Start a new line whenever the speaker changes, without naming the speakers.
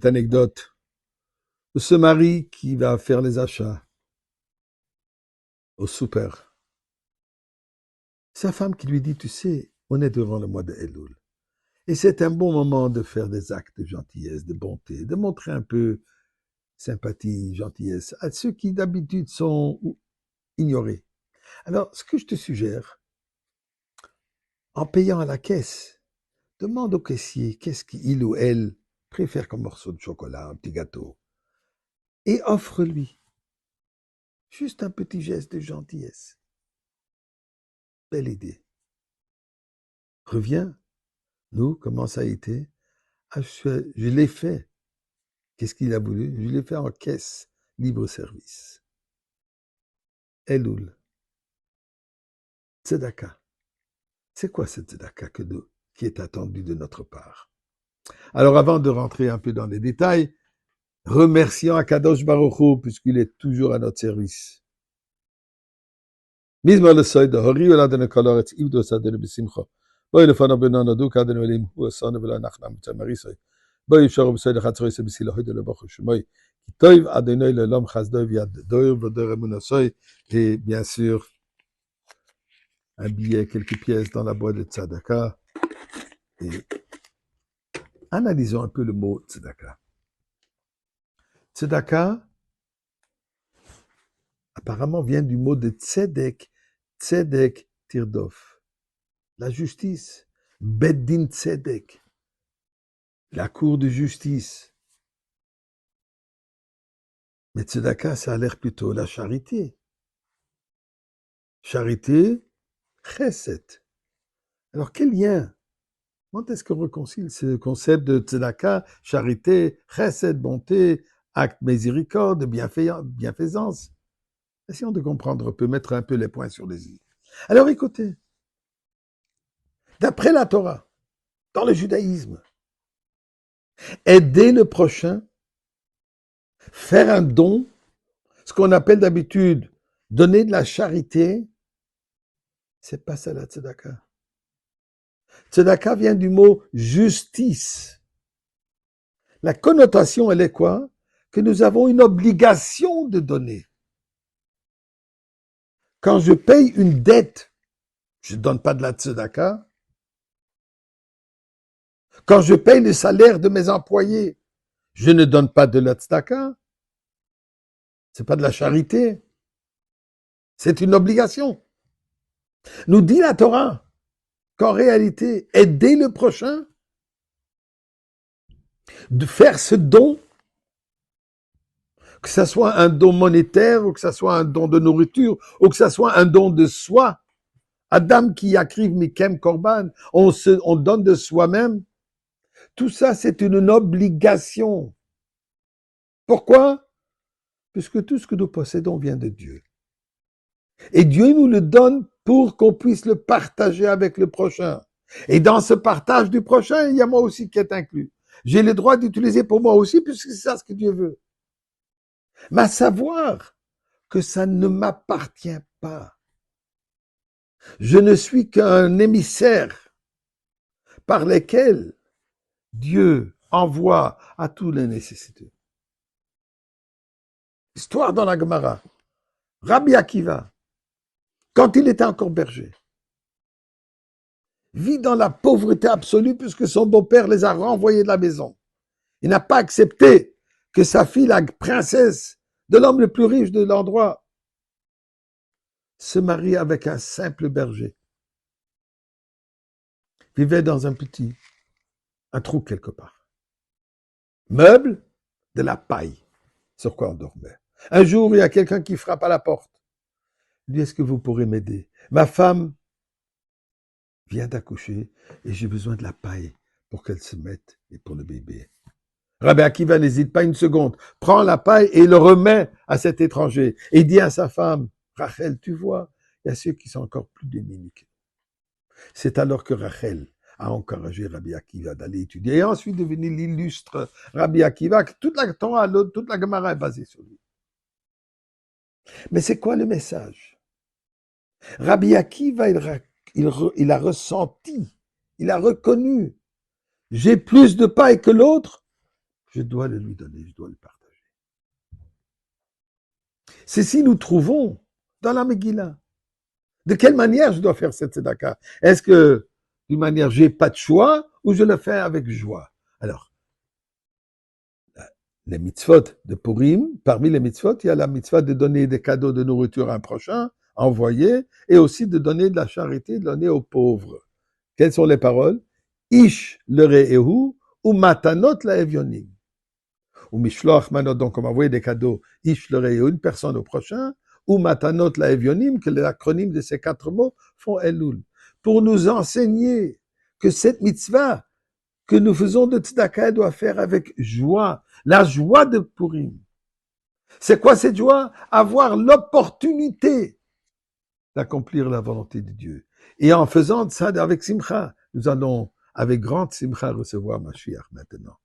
Anecdote de ce mari qui va faire les achats au super. Sa femme qui lui dit, tu sais, on est devant le mois de Elul. Et c'est un bon moment de faire des actes de gentillesse, de bonté, de montrer un peu sympathie, gentillesse à ceux qui d'habitude sont ignorés. Alors, ce que je te suggère, en payant à la caisse, demande au caissier qu'est-ce qu'il ou elle préfère comme morceau de chocolat, un petit gâteau, et offre-lui juste un petit geste de gentillesse. Belle idée. Reviens, nous, comment ça a été? Ah, je l'ai fait. Qu'est-ce qu'il a voulu? Je l'ai fait en caisse, libre service. Elul, tzedaka. C'est quoi cette tzedaka qui est attendu de notre part? Alors avant de rentrer un peu dans les détails, remercions Akadosh Baruch Hu, puisqu'il est toujours à notre service. מזמור לסוידו, הוריעו לאדוני כל הארץ, עבדו אדוני בשמחה. בואי לפניו בנונו, דוקא אדוני אלוהים, הוא אסונו ולא נחלם בצמריסוי. בואי אפשרו בסוידו חצרויסו בסילו, הוידו לבוכו שמוי. כי טוב אדוני לעולם חסדו ויד דויר ודויר אמונוסוי. Et bien sûr, un billet, quelques pièces dans la boîte de tzedaka. Et analysons un peu le mot tzedaka. Tzedaka, apparemment, vient du mot de tzedek, tzedek tirdof, la justice, beddin tzedek, la cour de justice. Mais tzedaka, ça a l'air plutôt la charité. Charité, chesed. Alors, quel lien? Comment est-ce qu'on réconcilie ce concept de tzedaka, charité, chesed, bonté, acte miséricorde, bienfaisance? Essayons de comprendre un peu, mettre un peu les points sur les i. Alors écoutez, d'après la Torah, dans le judaïsme, aider le prochain, faire un don, ce qu'on appelle d'habitude donner de la charité, c'est pas ça la tzedaka. Tzedaka vient du mot justice. La connotation, elle est quoi? Que nous avons une obligation de donner. Quand je paye une dette, je ne donne pas de la tzedaka. Quand je paye le salaire de mes employés, je ne donne pas de la tzedaka. C'est pas de la charité. C'est une obligation. Nous dit la Torah qu'en réalité, aider le prochain, de faire ce don, que ce soit un don monétaire, ou que ce soit un don de nourriture, ou que ce soit un don de soi. Adam qui akriv mikem korban, on donne de soi-même. Tout ça, c'est une obligation. Pourquoi? Puisque tout ce que nous possédons vient de Dieu. Et Dieu nous le donne pour qu'on puisse le partager avec le prochain. Et dans ce partage du prochain, il y a moi aussi qui est inclus. J'ai le droit d'utiliser pour moi aussi, puisque c'est ça ce que Dieu veut. Mais à savoir que ça ne m'appartient pas. Je ne suis qu'un émissaire par lequel Dieu envoie à tous les nécessiteux. Histoire dans la Gemara. Rabbi Akiva, quand il était encore berger, vit dans la pauvreté absolue puisque son beau-père les a renvoyés de la maison. Il n'a pas accepté que sa fille, la princesse de l'homme le plus riche de l'endroit, se marie avec un simple berger. Vivait dans un trou quelque part. Meuble, de la paille, sur quoi on dormait. Un jour, il y a quelqu'un qui frappe à la porte. Il dit, est-ce que vous pourrez m'aider? Ma femme vient d'accoucher et j'ai besoin de la paille pour qu'elle se mette et pour le bébé. Rabbi Akiva n'hésite pas une seconde, prend la paille et le remet à cet étranger. Et dit à sa femme, Rachel, tu vois, il y a ceux qui sont encore plus démunis. C'est alors que Rachel a encouragé Rabbi Akiva d'aller étudier et ensuite devenu l'illustre Rabbi Akiva, que toute la Torah, toute la Gemara est basée sur lui. Mais c'est quoi le message? Rabbi Akiva, il a ressenti, il a reconnu, j'ai plus de paille que l'autre, je dois le lui donner, je dois le partager. C'est si nous trouvons dans la Megillah. De quelle manière je dois faire cette tzedaka? Est-ce que d'une manière j'ai pas de choix ou je le fais avec joie? Alors, les mitzvot de Purim, parmi les mitzvot, il y a la mitzvah de donner des cadeaux de nourriture à un prochain, envoyer, et aussi de donner de la charité, de donner aux pauvres. Quelles sont les paroles? Ish le re'ehu ou matanot la evyonim. Ou mishloach manot, donc on va envoyer des cadeaux, ish le re'ehu, une personne au prochain, ou matanot la evyonim, que l'acronyme de ces 4 mots font Elul. Pour nous enseigner que cette mitzvah que nous faisons de tzedaka doit faire avec joie. La joie de Purim. C'est quoi cette joie? Avoir l'opportunité d'accomplir la volonté de Dieu. Et en faisant ça avec simcha, nous allons avec grande simcha recevoir Mashiach maintenant.